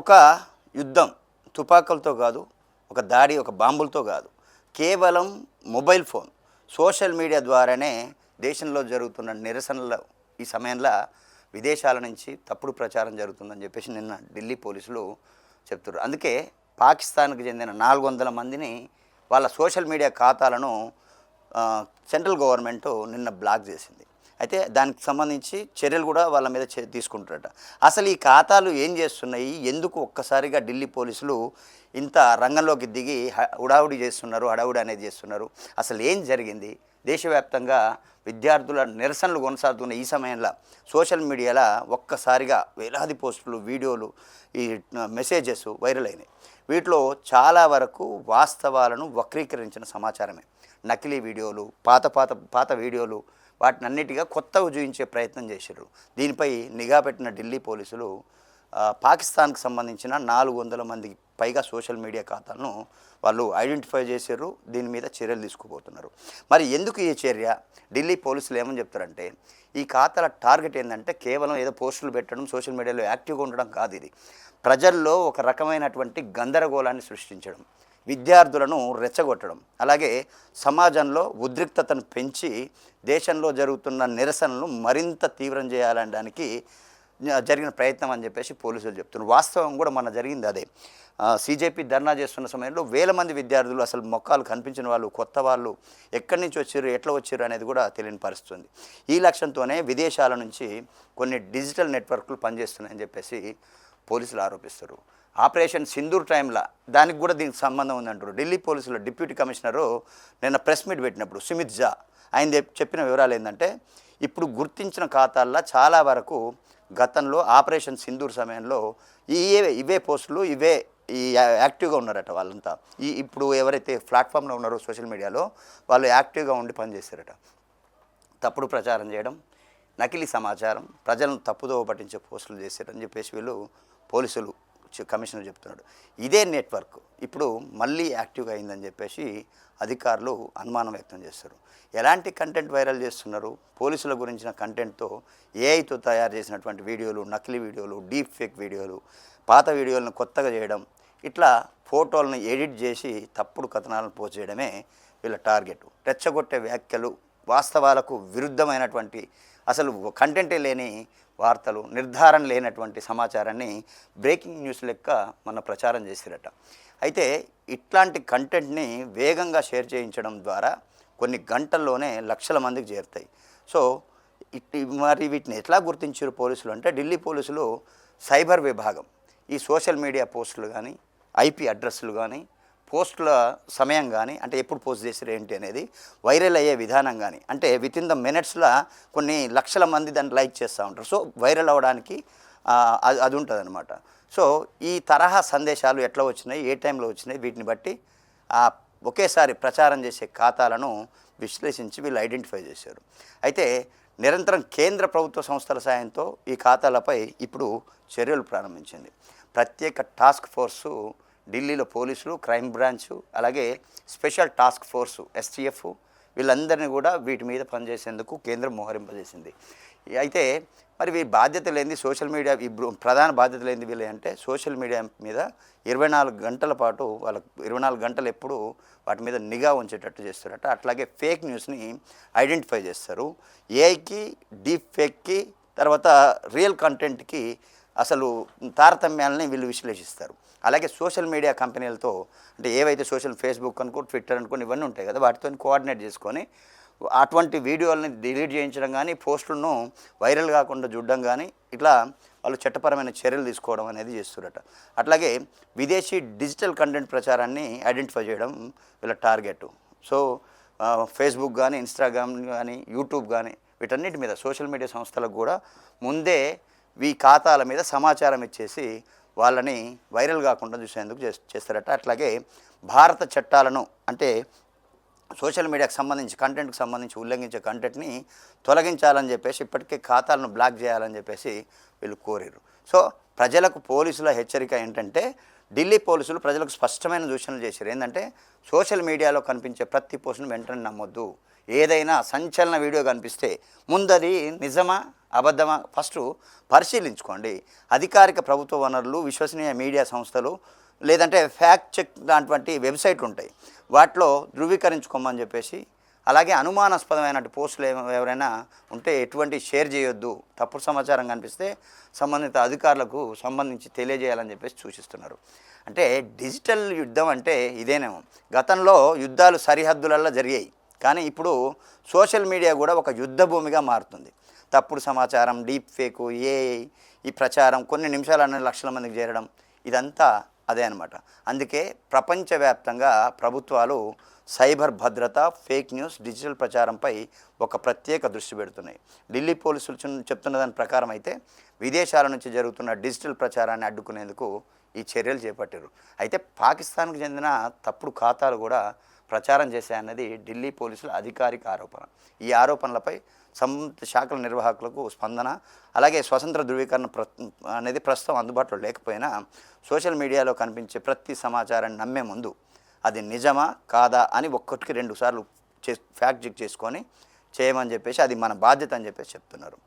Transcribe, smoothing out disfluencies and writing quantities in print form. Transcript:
ఒక యుద్ధం తుపాకులతో కాదు, ఒక దాడి ఒక బాంబులతో కాదు, కేవలం మొబైల్ ఫోన్ సోషల్ మీడియా ద్వారానే దేశంలో జరుగుతున్న నిరసనల ఈ సమయంలో విదేశాల నుంచి తప్పుడు ప్రచారం జరుగుతుందని చెప్పేసి నిన్న ఢిల్లీ పోలీసులు చెప్తున్నారు. అందుకే పాకిస్తాన్కి చెందిన 400 మందిని వాళ్ళ సోషల్ మీడియా ఖాతాలను సెంట్రల్ గవర్నమెంట్ నిన్న బ్లాక్ చేసింది. అయితే దానికి సంబంధించి చర్యలు కూడా వాళ్ళ మీద తీసుకుంటారట. అసలు ఈ ఖాతాలు ఏం చేస్తున్నాయి, ఎందుకు ఒక్కసారిగా ఢిల్లీ పోలీసులు ఇంత రంగంలోకి దిగి హడావుడి చేస్తున్నారు, హడావుడి అనేది చేస్తున్నారు, అసలు ఏం జరిగింది? దేశవ్యాప్తంగా విద్యార్థుల నిరసనలు కొనసాగుతున్న ఈ సమయంలో సోషల్ మీడియాలో ఒక్కసారిగా వేలాది పోస్టులు, వీడియోలు, ఈ మెసేజెస్ వైరల్ అయినాయి. వీటిలో చాలా వరకు వాస్తవాలను వక్రీకరించిన సమాచారమే. నకిలీ వీడియోలు, పాత వీడియోలు, వాటినన్నిటిగా కొత్తగా చూపించే ప్రయత్నం చేశారు. దీనిపై నిఘా పెట్టిన ఢిల్లీ పోలీసులు పాకిస్తాన్కి సంబంధించిన 400 మందికి పైగా సోషల్ మీడియా ఖాతాలను వాళ్ళు ఐడెంటిఫై చేశారు. దీని మీద చర్యలు తీసుకుపోతున్నారు. మరి ఎందుకు ఈ చర్య? ఢిల్లీ పోలీసులు ఏమని చెప్తారంటే, ఈ ఖాతాల టార్గెట్ ఏంటంటే కేవలం ఏదో పోస్టులు పెట్టడం, సోషల్ మీడియాలో యాక్టివ్గా ఉండడం కాదు. ఇది ప్రజల్లో ఒక రకమైనటువంటి గందరగోళాన్ని సృష్టించడం, విద్యార్థులను రెచ్చగొట్టడం, అలాగే సమాజంలో ఉద్రిక్తతను పెంచి దేశంలో జరుగుతున్న నిరసనలను మరింత తీవ్రం చేయాలనడానికి జరిగిన ప్రయత్నం అని చెప్పేసి పోలీసులు చెప్తున్నారు. వాస్తవం కూడా మన జరిగింది అదే. సీజేపీ ధర్నా చేస్తున్న సమయంలో వేల మంది విద్యార్థులు, అసలు మొక్కలు కనిపించిన వాళ్ళు, కొత్త వాళ్ళు ఎక్కడి నుంచి వచ్చారు, ఎట్లా వచ్చారు అనేది కూడా తెలియని పరిస్థితుంది. ఈ లక్ష్యంతోనే విదేశాల నుంచి కొన్ని డిజిటల్ నెట్వర్క్లు పనిచేస్తున్నాయని చెప్పేసి పోలీసులు ఆరోపిస్తారు. ఆపరేషన్ సింధూర్ టైంలో దానికి కూడా దీనికి సంబంధం ఉందంటారు. ఢిల్లీ పోలీసుల డిప్యూటీ కమిషనరు నిన్న ప్రెస్ మీట్ పెట్టినప్పుడు సుమిత్ ఝా ఆయన చెప్పిన వివరాలు ఏంటంటే, ఇప్పుడు గుర్తించిన ఖాతాల్లో చాలా వరకు గతంలో ఆపరేషన్ సింధూర్ సమయంలో ఇవే పోస్టులు, ఈ యాక్టివ్గా ఉన్నారట వాళ్ళంతా. ఇప్పుడు ఎవరైతే ప్లాట్ఫామ్లో ఉన్నారో సోషల్ మీడియాలో వాళ్ళు యాక్టివ్గా ఉండి పనిచేస్తారట. తప్పుడు ప్రచారం చేయడం, నకిలీ సమాచారం, ప్రజలను తప్పుదోవ పట్టించే పోస్టులు చేశారని చెప్పేసి వీళ్ళు పోలీసులు కమిషనర్ చెప్తున్నాడు. ఇదే నెట్వర్క్ ఇప్పుడు మళ్ళీ యాక్టివ్గా అయిందని చెప్పేసి అధికారులు అనుమానం వ్యక్తం చేస్తారు. ఎలాంటి కంటెంట్ వైరల్ చేస్తున్నారు? పోలీసుల గురించిన కంటెంట్తో ఏఐతో తయారు చేసినటువంటి వీడియోలు, నకిలీ వీడియోలు, డీప్ ఫేక్ వీడియోలు, పాత వీడియోలను కొత్తగా చేయడం, ఇట్లా ఫోటోలను ఎడిట్ చేసి తప్పుడు కథనాలను పోస్ట్ చేయడమే వీళ్ళ టార్గెట్. రెచ్చగొట్టే వ్యాఖ్యలు, వాస్తవాలకు విరుద్ధమైనటువంటి, అసలు కంటెంటే లేని వార్తలు, నిర్ధారణ లేనటువంటి సమాచారాన్ని బ్రేకింగ్ న్యూస్ లెక్క మన ప్రచారం చేసిరట. అయితే ఇట్లాంటి కంటెంట్ని వేగంగా షేర్ చేయించడం ద్వారా కొన్ని గంటల్లోనే లక్షల మందికి చేరుతాయి. సో మరి వీటిని ఎట్లా గుర్తించారు పోలీసులు అంటే, ఢిల్లీ పోలీసులు సైబర్ విభాగం ఈ సోషల్ మీడియా పోస్టులు కానీ, ఐపీ అడ్రస్లు కానీ, పోస్టుల సమయం కానీ, అంటే ఎప్పుడు పోస్ట్ చేసారు ఏంటి అనేది, వైరల్ అయ్యే విధానం కానీ, అంటే విత్ ఇన్ ద మినిట్స్లో కొన్ని లక్షల మంది దాన్ని లైక్ చేస్తూ ఉంటారు. సో వైరల్ అవ్వడానికి అది ఉంటుంది అనమాట. సో ఈ తరహా సందేశాలు ఎట్లా వచ్చినాయి, ఏ టైంలో వచ్చినాయి, వీటిని బట్టి ఒకేసారి ప్రచారం చేసే ఖాతాలను విశ్లేషించి వీళ్ళు ఐడెంటిఫై చేశారు. అయితే నిరంతరం కేంద్ర ప్రభుత్వ సంస్థల సాయంతో ఈ ఖాతాలపై ఇప్పుడు చర్యలు ప్రారంభించింది. ప్రత్యేక టాస్క్ ఫోర్సు ఢిల్లీలో పోలీసులు, క్రైమ్ బ్రాంచ్, అలాగే స్పెషల్ టాస్క్ ఫోర్సు STF వీళ్ళందరినీ కూడా వీటి మీద పనిచేసేందుకు కేంద్రం మోహరింపజేసింది. అయితే మరి వీరి బాధ్యత లేనిది సోషల్ మీడియా, ప్రధాన బాధ్యత లేనిది వీళ్ళు అంటే సోషల్ మీడియా మీద 24 గంటల పాటు వాళ్ళకు 24 గంటలు ఎప్పుడు వాటి మీద నిఘా ఉంచేటట్టు చేస్తారట. అట్లాగే ఫేక్ న్యూస్ని ఐడెంటిఫై చేస్తారు. ఏఐకి, డీప్ ఫేక్కి, తర్వాత రియల్ కంటెంట్కి అసలు తారతమ్యాలని వీళ్ళు విశ్లేషిస్తారు. అలాగే సోషల్ మీడియా కంపెనీలతో, అంటే ఏవైతే ఫేస్బుక్ అనుకో, ట్విట్టర్ అనుకో, ఇవన్నీ ఉంటాయి కదా, వాటితో కోఆర్డినేట్ చేసుకొని అటువంటి వీడియోలని డిలీట్ చేయించడం కానీ, పోస్టులను వైరల్ కాకుండా చూడడం కానీ, ఇట్లా వాళ్ళు చట్టపరమైన చర్యలు తీసుకోవడం అనేది చేస్తారట. అట్లాగే విదేశీ డిజిటల్ కంటెంట్ ప్రచారాన్ని ఐడెంటిఫై చేయడం వీళ్ళ టార్గెట్. సో ఫేస్బుక్ కానీ, ఇన్స్టాగ్రామ్ కానీ, యూట్యూబ్ కానీ, వీటన్నిటి మీద సోషల్ మీడియా సంస్థలకు కూడా ముందే ఈ ఖాతాల మీద సమాచారం ఇచ్చేసి వాళ్ళని వైరల్ కాకుండా చూసేందుకు చేస్తారట. అట్లాగే భారత చట్టాలను, అంటే సోషల్ మీడియాకు సంబంధించి కంటెంట్కి సంబంధించి ఉల్లంఘించే కంటెంట్ని తొలగించాలని చెప్పేసి, ఇప్పటికే ఖాతాలను బ్లాక్ చేయాలని చెప్పేసి వీళ్ళు కోరారు. సో ప్రజలకు పోలీసుల హెచ్చరిక ఏంటంటే, ఢిల్లీ పోలీసులు ప్రజలకు స్పష్టమైన సూచనలు చేశారు. ఏంటంటే సోషల్ మీడియాలో కనిపించే ప్రతి పోస్టును వెంటనే నమ్మొద్దు. ఏదైనా సంచలన వీడియో కనిపిస్తే ముందది నిజమా అబద్ధమా ఫస్ట్ పరిశీలించుకోండి. అధికారిక ప్రభుత్వ వనరులు, విశ్వసనీయ మీడియా సంస్థలు, లేదంటే ఫ్యాక్ట్ చెక్ లాంటి వెబ్సైట్లు ఉంటాయి, వాటిలో ధృవీకరించుకోమని చెప్పేసి, అలాగే అనుమానాస్పదమైన పోస్టులు ఎవరైనా ఉంటే ఎటువంటి షేర్ చేయొద్దు, తప్పుడు సమాచారం కనిపిస్తే సంబంధిత అధికారులకు సంబంధించి తెలియజేయాలని చెప్పేసి సూచిస్తున్నారు. అంటే డిజిటల్ యుద్ధం అంటే ఇదేనేమో. గతంలో యుద్ధాలు సరిహద్దులలో జరిగాయి, కానీ ఇప్పుడు సోషల్ మీడియా కూడా ఒక యుద్ధ భూమిగా మారుతుంది. తప్పుడు సమాచారం, డీప్ ఫేకు, ఏఐ, ఈ ప్రచారం కొన్ని నిమిషాలన్నీ లక్షల మందికి చేరడం, ఇదంతా అదే అనమాట. అందుకే ప్రపంచవ్యాప్తంగా ప్రభుత్వాలు సైబర్ భద్రత, ఫేక్ న్యూస్, డిజిటల్ ప్రచారంపై ఒక ప్రత్యేక దృష్టి పెడుతున్నాయి. ఢిల్లీ పోలీసులు చెప్తున్న దాని ప్రకారం అయితే విదేశాల నుంచి జరుగుతున్న డిజిటల్ ప్రచారాన్ని అడ్డుకునేందుకు ఈ చర్యలు చేపట్టారు. అయితే పాకిస్తాన్కు చెందిన తప్పుడు ఖాతాలు కూడా ప్రచారం చేశాయన్నది ఢిల్లీ పోలీసుల అధికారిక ఆరోపణ. ఈ ఆరోపణలపై సంబంధిత శాఖల నిర్వాహకులకు స్పందన, అలాగే స్వతంత్ర ధృవీకరణ అనేది ప్రస్తుతం అందుబాటులో లేకపోయినా సోషల్ మీడియాలో కనిపించే ప్రతి సమాచారాన్ని నమ్మే ముందు అది నిజమా కాదా అని ఒక్కటికి 2 సార్లు ఫ్యాక్ట్ చెక్ చేసుకొని చేయమని చెప్పేసి, అది మన బాధ్యత అని చెప్పేసి చెప్తున్నారు.